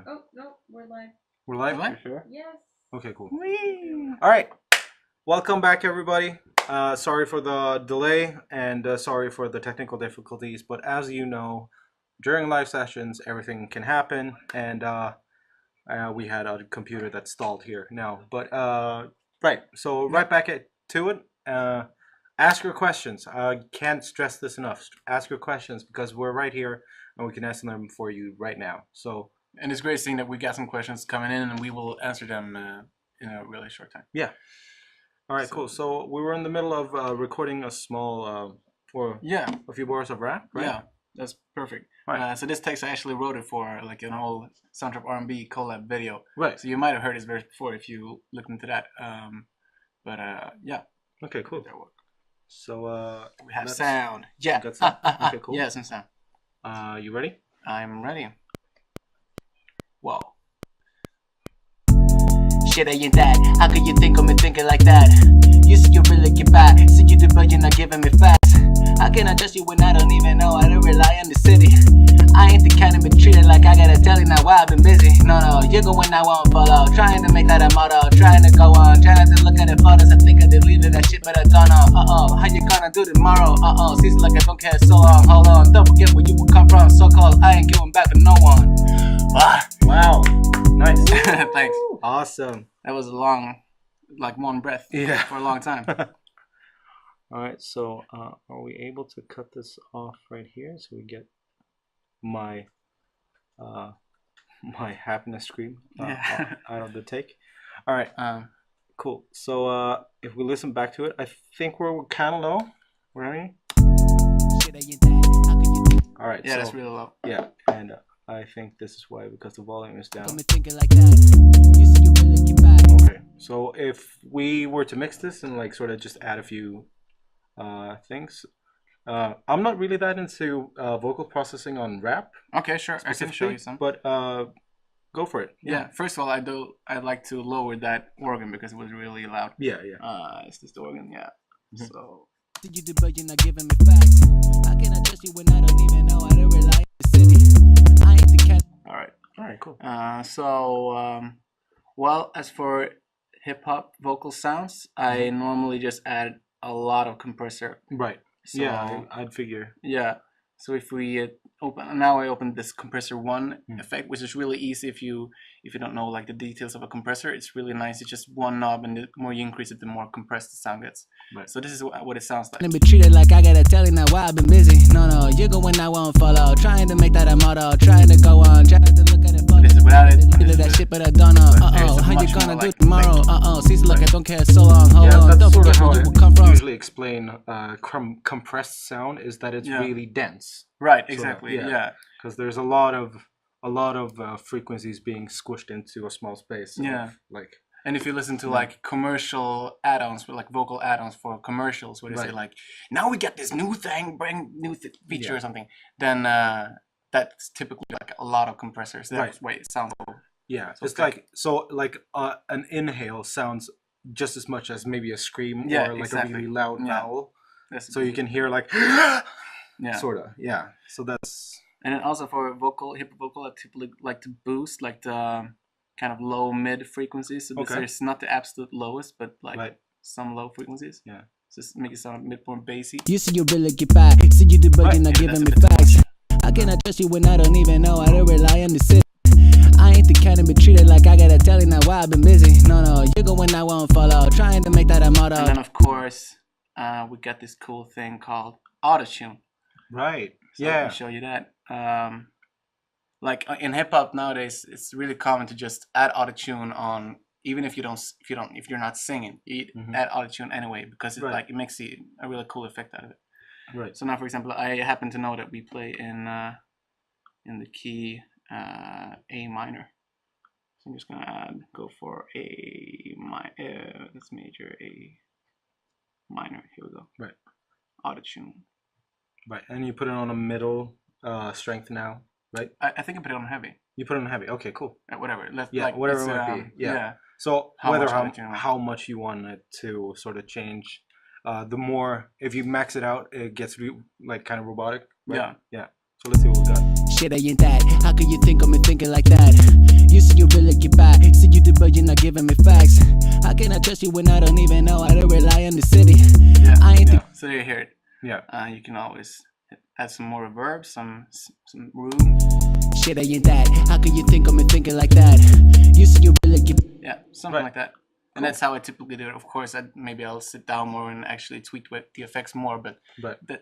Yeah. Oh, no, we're live. We're live? Live? You sure? Yes. Okay, cool. Whee! All right. Welcome back, everybody. Sorry for the delay and sorry for the technical difficulties, but as you know, during live sessions, everything can happen, and we had a computer that stalled here now. But right, so right back to it. Ask your questions. I can't stress this enough. Ask your questions because we're right here and we can answer them for you right now. So, And it's great seeing that we got some questions coming in, and we will answer them in a really short time. yeah. All right, So- cool. So we were in the middle of recording a small, or Yeah, a few bars of rap, right? yeah, that's perfect. Right. So this text I actually wrote it for like an whole Soundtrap R&B collab video. Right. So you might have heard this verse before if you looked into that. Yeah, Okay, cool. that work. So We have let's- sound. Yeah. got sound? Okay, cool. Yeah, some sound. You ready? I'm ready. Whoa. Shit ain't that. How could you think of me thinking like that? You see you really get back. See you the but you're not giving me facts. How can I trust you when I don't even know how to rely on the city? I ain't the kind of been treated like I gotta tell you now why I've been busy. No, you're going I won't follow. Trying to make that a motto. Trying to go on. Trying not to look at the photos. I think I deleted that shit, but I don't know. How you gonna do tomorrow? Seems like I don't care so long. Hold on, don't forget where you will come from. So called, I ain't giving back to no one. Wow. Nice. Thanks. Awesome. That was a long, like one breath Yeah. for a long time. All right. So are we able to cut this off right here so we get my my happiness scream Yeah. out of the take? All right. Cool. So if we listen back to it, I think we're kind of low. Ready? All right. Yeah, so, that's really low. Yeah, and I think this is why, because the volume is down. Okay, so if we were to mix this and like sort of just add a few things, I'm not really that into vocal processing on rap Okay, sure. I can show you some. but go for it. Yeah. First of all, I'd like to lower that organ because it was really loud. Yeah, yeah. It's just the organ, yeah. Mhm. So. You do, but you're not giving me facts. How can I trust you when I don't even know how to rely on the city? I ain't the cat. All right. All right, cool. Well, as for hip hop vocal sounds, I normally just add a lot of compressor. Right. So, Yeah, I'd figure. Yeah. So if we I opened this compressor one Mm. effect, which is really easy if you don't know like the details of a compressor. It's really nice. It's just one knob, and the more you increase it, the more compressed the sound gets. Right. So this is what it sounds like. And be treated like I gotta tell you now why I've been busy. No, you're going I won't follow. Trying to make that a motto. Trying to go on. Trying to look at it. This is without it. Did that shit, but I don't know. There's a How you much gonna more, do like, tomorrow? like- Seems like I don't care so long. Hold Yeah, on, that's don't sort of forget how where you I will come from. usually explain compressed sound, is that it's Yeah. really dense. Right. So, Exactly. yeah. Yeah. Because there's a lot of frequencies being squished into a small space. Yeah. Like And if you listen to like commercial add-ons, like vocal add-ons for commercials, where they say Right. like, "Now we got this new thing, bring new feature Yeah. or something," then that's typically like a lot of compressors. That's Right. why it sounds. yeah, So it's thick. like an inhale sounds just as much as maybe a scream Yeah, or like exactly. a really loud Yeah. vowel. That's So you can hear like yeah. sort of So that's And then also for hip hop vocal, I typically like to boost like the kind of low mid frequencies. So this Okay. is not the absolute lowest, but like Right. some low frequencies. Yeah. Just make it sound a bit more bassy. You see you really get back. See you do, but Right, you're not maybe giving that's me a bit too facts. much. How can I trust you when I don't even know how to rely on the city? I ain't the kind of be treated like I gotta tell you now why I've been busy. No, you're going I won't follow. Trying to make that a motto. And then of course, we got this cool thing called autotune. right. So I Yeah. can show you that. Like in hip hop nowadays, it's really common to just add autotune on, even if you're not singing, you Mhm. add autotune anyway because Right. it makes a really cool effect out of it. Right. So now, for example, I happen to know that we play in the key A minor. So I'm just gonna go for that's major A minor. Here we go. Right. Autotune. Right. And you put it on a middle strength now, right? I think I put it on heavy. You put it on heavy. Okay, cool. Whatever. Whatever it might be. Yeah. So How whether much autotune? how much you want it to sort of change, the more, if you max it out, it gets like kind of robotic. Right? Yeah. Yeah. So let's see what we got. Shit ain't that. How could you think of me thinking like that? You say you really get back. See you did, but you're not giving me facts. How can I trust you when I don't even know how to rely on the city? I ain't Yeah. So you hear it. Yeah. You can always add some more reverb, some room. Shit ain't that. How could you think of me thinking like that? You say you really get. Yeah, something like that. And that's how I typically do it. Of course, maybe I'll sit down more and actually tweak with the effects more, but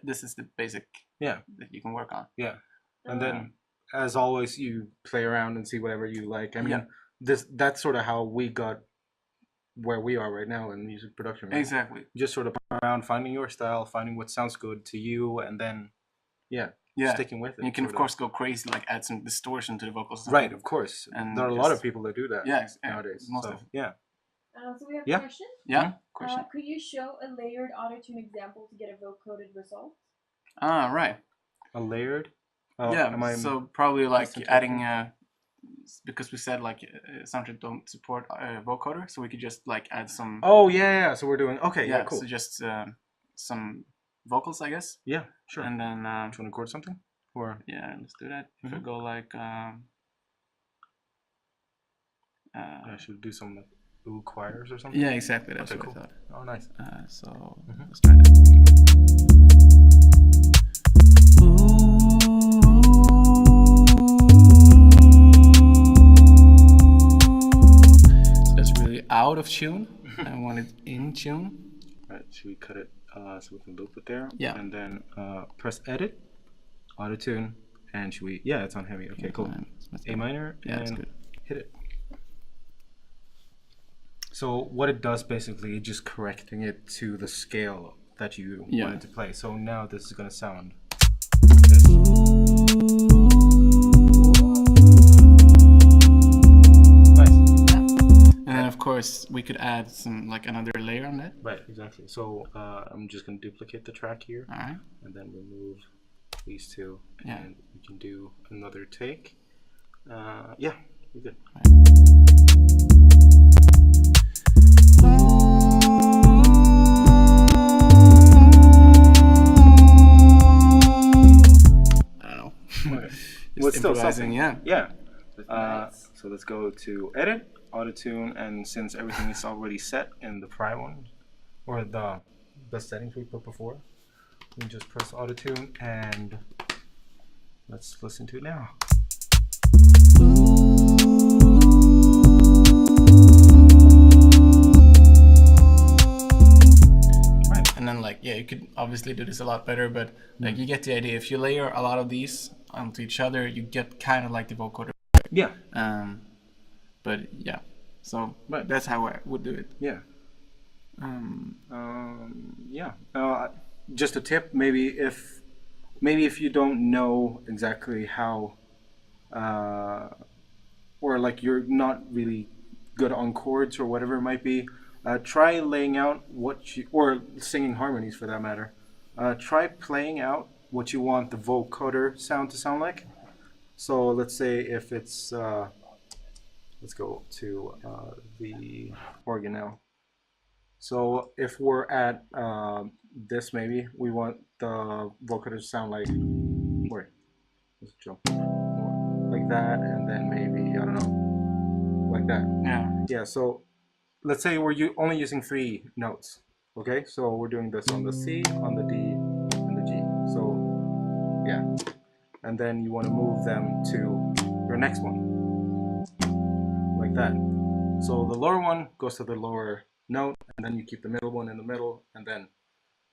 this is the basic that you can work on. Yeah. And then, as always, you play around and see whatever you like. I mean, that's sort of how we got where we are right now in music production. Right? Exactly. Just sort of around finding your style, finding what sounds good to you, and then, sticking with it. And you can, of course, go crazy, like add some distortion to the vocals. Right, of course. And there are a lot of people that do that nowadays. Most so, of it. yeah. So we have a question. Yeah, question. Could you show a layered autotune example to get a vocoded result? Right. A layered? So probably like adding, because we said like Soundtrap don't support vocoder, so we could just like add some. Oh, yeah. So we're doing, cool. So just some vocals, I guess. Yeah, sure. And then. Do you want to record something? Or? Yeah, let's do that. If we go like. Should we do some like little choirs or something? Yeah, exactly. That's what cool. I thought. Oh, nice. So let's try that. So that's really out of tune. I want it in tune. Right. Should we cut it so we can loop it there? Yeah. And then press edit, auto tune, and should we? Yeah, it's on heavy. Okay, cool. A minor and hit it. So what it does basically is just correcting it to the scale that you wanted to play. So now this is gonna sound like this. Nice. And then of course we could add some like another layer on that. Right, exactly. So I'm just gonna duplicate the track here. All right. And then remove these two. Yeah. And we can do another take. Yeah, we're good. Just still improvising, something. yeah. So let's go to edit, auto tune, and since everything is already set in the prior one, or the settings we put before, we can just press auto tune and let's listen to it now. And then like you could obviously do this a lot better, but like you get the idea. If you layer a lot of these onto each other, you get kind of like the vocoder. Yeah. But yeah, so that's how I would do it. Yeah. Just a tip, maybe if you don't know exactly how, or like you're not really good on chords or whatever it might be. Try laying out or singing harmonies for that matter. Try playing out what you want the vocoder sound to sound like. So let's say if it's, let's go to the organ now. So if we're at this maybe, we want the vocoder to sound like, let's jump more, like that, and then maybe, I don't know, like that. Yeah, so let's say we're only using 3 notes, okay? So we're doing this on the C, on the D, and the G. So, yeah. And then you want to move them to your next one, like that. So the lower one goes to the lower note, and then you keep the middle one in the middle, and then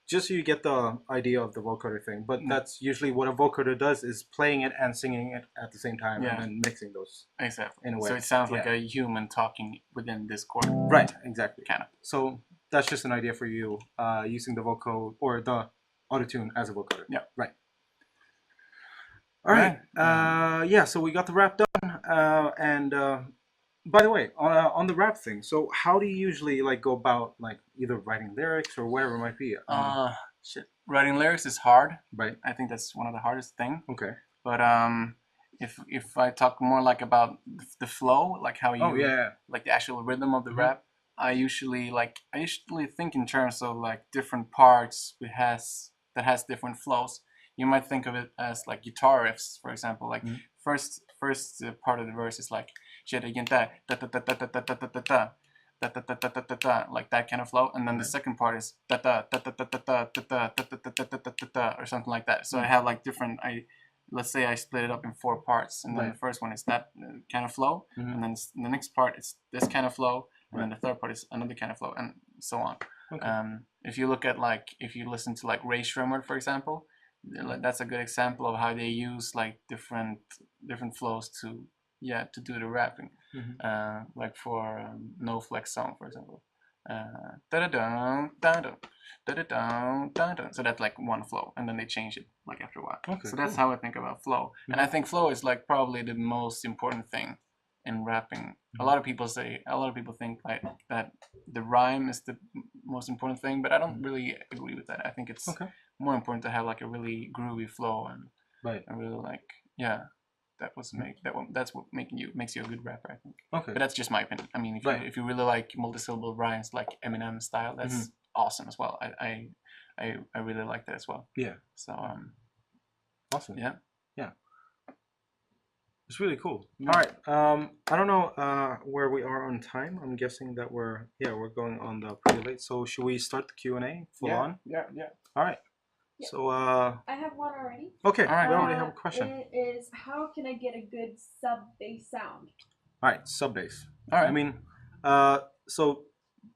just so you get the idea of the vocoder thing. But that's usually what a vocoder does, is playing it and singing it at the same time, and then mixing those. Exactly. In a way. So it sounds like a human talking within this chord. Right, exactly. Kind of. So that's just an idea for you, using the vocoder or the autotune as a vocoder. Yeah. Right. All right. Yeah, so we got the rap done. And by the way, on the rap thing, so how do you usually like go about like either writing lyrics or whatever it might be? Writing lyrics is hard. Right. I think that's one of the hardest thing. Okay. But if I talk more like about the flow, like how you like the actual rhythm of the rap, I usually think in terms of like different parts that has different flows. you might think of it as like guitar riffs, for example. Like first part of the verse is like like that kind of flow, and then the second part is or something like that. So I have like different. Let's say I split it up in 4 parts, and then the first one is that kind of flow, and then the next part is this kind of flow, and then the third part is another kind of flow, and so on. If you look at if you listen to like Ray Shremmer, for example, that's a good example of how they use like different flows to do the rapping. Like for No Flex Song, for example. So that's like one flow, and then they change it like after a while. So that's how I think about flow, and I think flow is like probably the most important thing in rapping. A lot of people think like that the rhyme is the most important thing, but I don't really agree with that. I think it's more important to have like a really groovy flow and really like that's what makes you a good rapper, I think. But that's just my opinion. I mean, if you really like multisyllable rhymes like Eminem style, that's awesome as well. I really like that as well. Yeah. So awesome. Yeah. It's really cool. All right. I don't know where we are on time. I'm guessing that we're going on the pretty late. So should we start the Q&A full on? Yeah. All right. Yeah. So I have one already. Okay. All right. We already have a question. It is, how can I get a good sub bass sound? All right. Sub bass. All right. I mean, so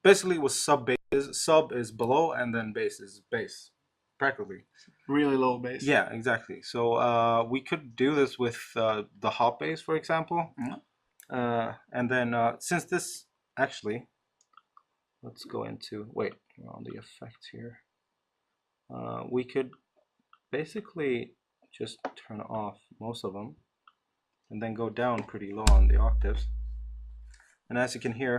basically what sub is below, and then bass is bass, practically. Really low bass. Yeah, exactly. So we could do this with the hop bass, for example. And then since this actually, let's go into we're on the effects here. We could basically just turn off most of them, and then go down pretty low on the octaves. And as you can hear,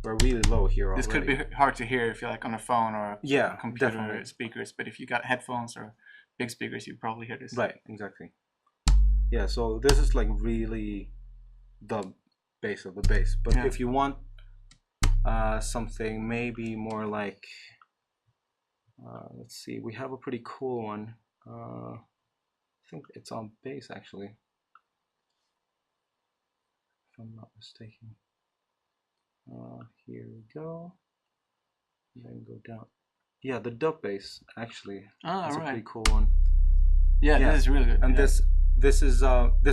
we're really low here already. This could be hard to hear if you're like on a phone or computer definitely. Speakers, but if you got headphones or big speakers, you probably hear this. Right, exactly. Yeah, so this is like really the base of the bass. But if you want something maybe more like, let's see, we have a pretty cool one. I think it's on bass actually, if I'm not mistaken. Here we go. And then go down. Yeah, the dub bass actually. That's a pretty cool one. Yeah, this is really good. And this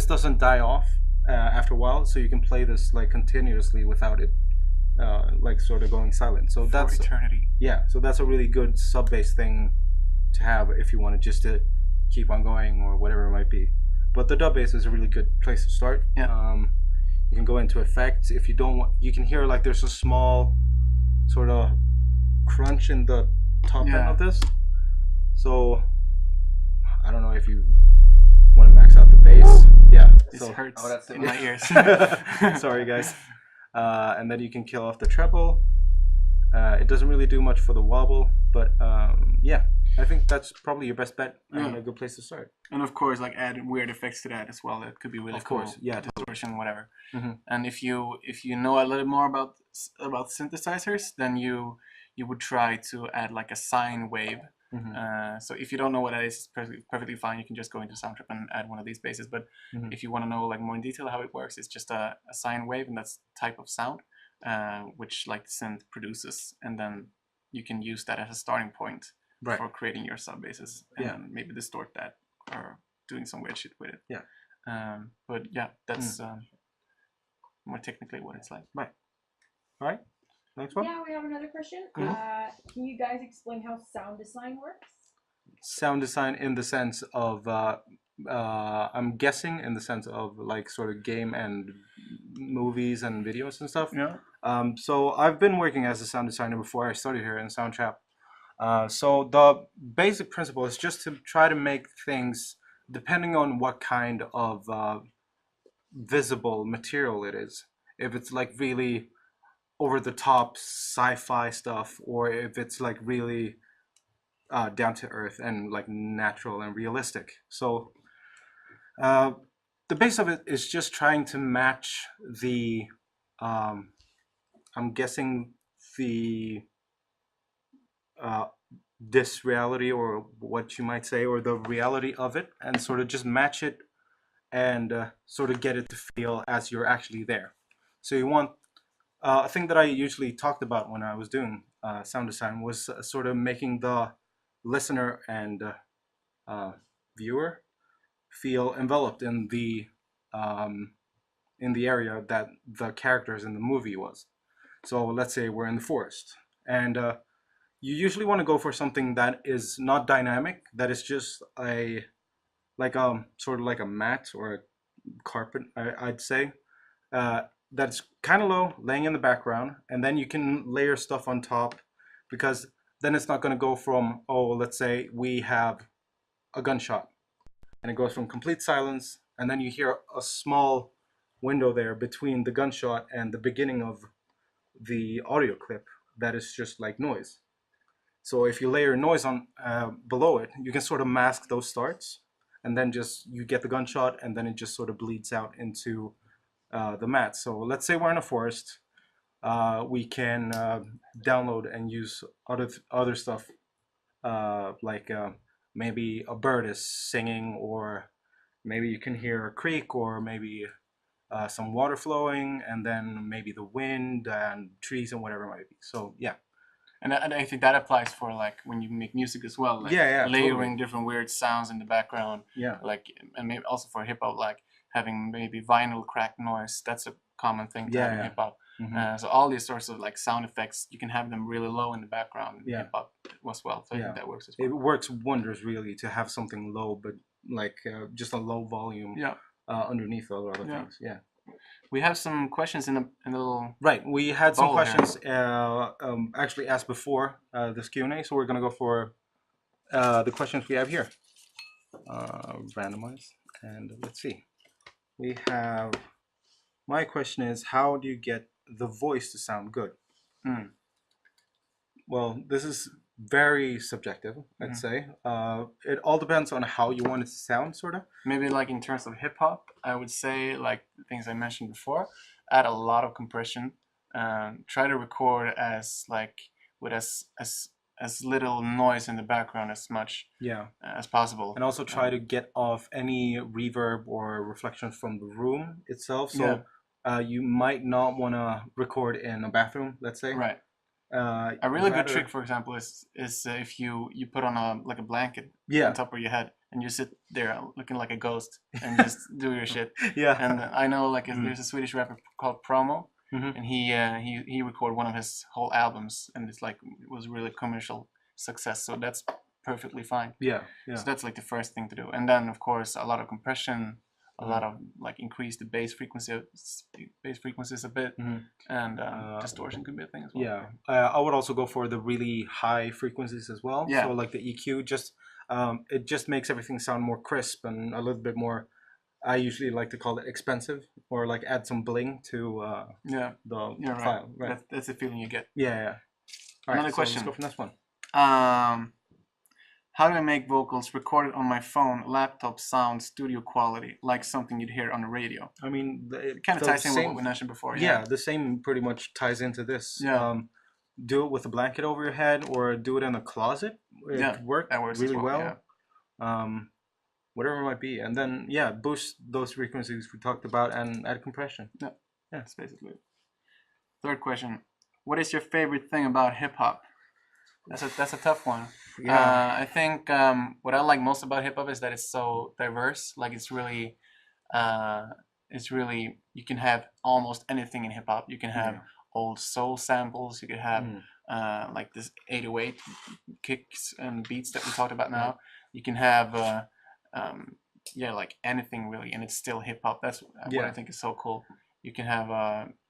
doesn't die off after a while, so you can play this like continuously without it like sort of going silent. So that's eternity. Yeah, so that's a really good sub bass thing to have if you want to keep on going or whatever it might be. But the dub bass is a really good place to start. You can go into effects. If you don't want, you can hear like there's a small sort of crunch in the top end of this. So I don't know if you want to max out the bass. This hurts in my ears. Sorry guys. And then you can kill off the treble. It doesn't really do much for the wobble, but I think that's probably your best bet and a good place to start. And of course, like add weird effects to that as well. That could be really cool. Of course, distortion, whatever. And if you know a little more about synthesizers, then you would try to add like a sine wave. So if you don't know what that is, it's perfectly fine. You can just go into Soundtrap and add one of these basses. But if you want to know like more in detail how it works, it's just a sine wave, and that's type of sound which like the synth produces, and then you can use that as a starting point for creating your sub basses, and maybe distort that or doing some weird shit with it. But that's more technically what it's like. Right. All right. Next one. Yeah, we have another question. Can you guys explain how sound design works? Sound design in the sense of, I'm guessing in the sense of like sort of game and movies and videos and stuff. So I've been working as a sound designer before I started here in Soundtrap. So the basic principle is just to try to make things, depending on what kind of visible material it is. If it's like really over the top sci-fi stuff, or if it's like really down to earth and like natural and realistic. So the base of it is just trying to match the I'm guessing the this reality, or what you might say, or the reality of it, and sort of just match it and sort of get it to feel as you're actually there. So you want a thing that I usually talked about when I was doing sound design was sort of making the listener and uh, viewer feel enveloped um, in the area that the characters in the movie was. So let's say we're in the forest, and you usually want to go for something that is not dynamic, that is just a like sort of like a mat or a carpet, I'd say, uh, that's kind of low, laying in the background, and then you can layer stuff on top, because then it's not going to go from, oh, let's say we have a gunshot, and it goes from complete silence, and then you hear a small window there between the gunshot and the beginning of the audio clip that is just like noise. So if you layer noise on below it, you can sort of mask those starts, and then just you get the gunshot, and then it just sort of bleeds out into the mat. So let's say we're in a forest. We can download and use other stuff, like maybe a bird is singing, or maybe you can hear a creek, or maybe some water flowing, and then maybe the wind and trees and whatever it might be. So yeah. And I think that applies for like when you make music as well, like layering different weird sounds in the background. Yeah. Like, and maybe also for hip hop, like having maybe vinyl crack noise. That's a common thing to have in hip hop. So all these sorts of like sound effects, you can have them really low in the background in hip hop as well. So I think that works as well. It works wonders really to have something low, but like just a low volume. Underneath all other things. Yeah. We have some questions in the little. Right, we had some questions actually asked before this Q&A, so we're gonna go for the questions we have here. Randomized, and let's see. We have. My question is, how do you get the voice to sound good? Well, this is very subjective, I'd say. It all depends on how you want it to sound, sort of. Maybe like in terms of hip hop, I would say like the things I mentioned before, add a lot of compression. Try to record as like with as little noise in the background as possible. And also try to get off any reverb or reflection from the room itself. So you might not want to record in a bathroom, let's say. Right. A really good trick, for example, is if you put on a blanket on top of your head and you sit there looking like a ghost and just do your shit. And I know like there's a Swedish rapper called Promo, and he recorded one of his whole albums, and it was really commercial success. So that's perfectly fine. So that's like the first thing to do, and then of course a lot of compression. A lot of like increase the bass frequencies a bit, and distortion could be a thing as well. I would also go for the really high frequencies as well. So like the EQ, just it just makes everything sound more crisp and a little bit more. I usually like to call it expensive, or like add some bling to the file. Right. That's the feeling you get. Another question. Let's go for the next one. How do I make vocals recorded on my phone, laptop sound studio quality, like something you'd hear on the radio? I mean, it kind of ties in with what we mentioned before. The same pretty much ties into this. Do it with a blanket over your head, or do it in a closet. It works really well. Whatever it might be, and then boost those frequencies we talked about and add compression. That's basically it. Third question: what is your favorite thing about hip hop? That's a tough one. I think what I like most about hip hop is that it's so diverse. Like it's really you can have almost anything in hip hop. You can have old soul samples. You could have like this 808 kicks and beats that we talked about now. You can have like anything really, and it's still hip hop. That's what I think is so cool. You can have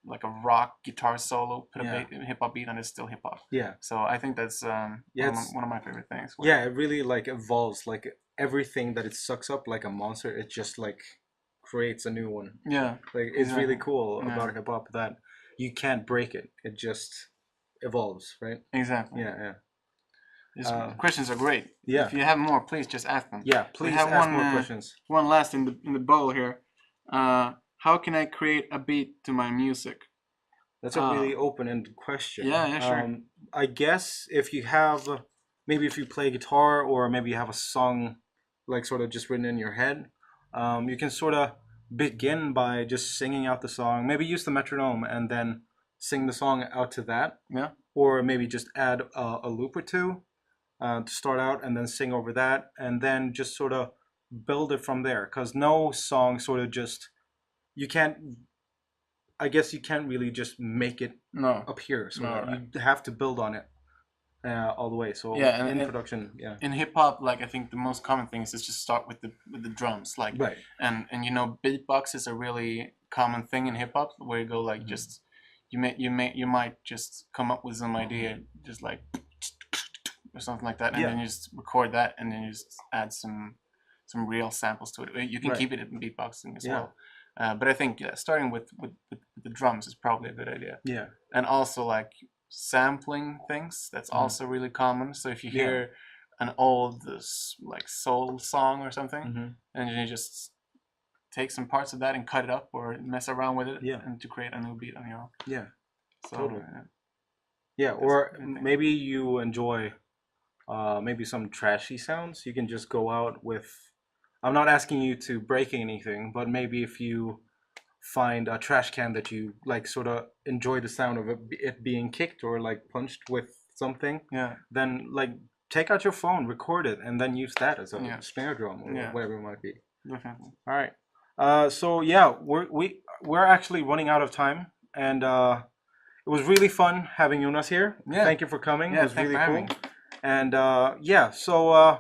like a rock guitar solo, put a hip hop beat, and it's still hip hop. So I think that's one of my favorite things. It really like evolves. Like everything that it sucks up like a monster, it just like creates a new one. Like it's really cool about hip hop that you can't break it. It just evolves, right? Exactly. These questions are great. If you have more, please just ask them. Please ask more questions. One last in the bowl here. How can I create a beat to my music? That's a really open-ended question. Sure. I guess if you have maybe if you play guitar or maybe you have a song like sort of just written in your head, you can sort of begin by just singing out the song. Maybe use the metronome and then sing the song out to that. Yeah. Or maybe just add a loop or two to start out and then sing over that and then just sort of build it from there. Because no song sort of just, I guess you can't really just make it appear. So you have to build on it all the way. So in production, in hip hop, like I think the most common thing is just start with the drums, like and you know, beatbox is a really common thing in hip hop where you go like just you might just come up with some idea just like or something like that, and then you just record that, and then you just add some real samples to it. You can keep it in beatboxing as well. But I think starting with the drums is probably a good idea. Yeah. And also like sampling things, that's also really common. So if you hear an old like soul song or something, and you just take some parts of that and cut it up or mess around with it and to create a new beat on your own. Yeah. So, totally. Yeah, or maybe you enjoy maybe some trashy sounds. You can just go out with, I'm not asking you to break anything, but maybe if you find a trash can that you like sort of enjoy the sound of it being kicked or like punched with something, then like take out your phone, record it, and then use that as a snare drum or whatever it might be. Definitely. All right. So yeah, we're actually running out of time, and it was really fun having Jonas here. Yeah. Thank you for coming. It was really cool. Me. And so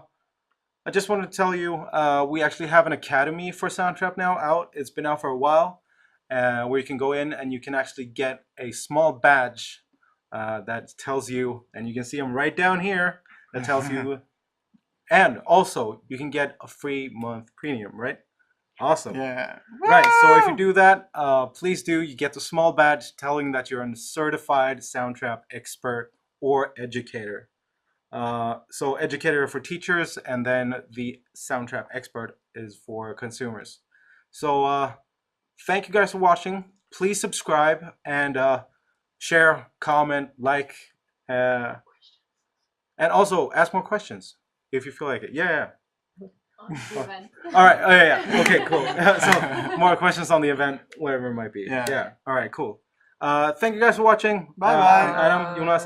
I just wanted to tell you, we actually have an academy for Soundtrap now out. It's been out for a while, where you can go in and you can actually get a small badge that tells you, and you can see them right down here, that tells you, and also you can get a free month premium, right? Awesome. Yeah. Right, so if you do that, please do. You get the small badge telling that you're a certified Soundtrap expert or educator. So educator for teachers, and then the Soundtrap expert is for consumers. So thank you guys for watching. Please subscribe and share, comment, like, and also ask more questions if you feel like it. Yeah. All right. Oh, yeah. Okay, cool. So more questions on the event, whatever it might be. Yeah. All right, cool. Thank you guys for watching. Bye bye. Adam, Jonas.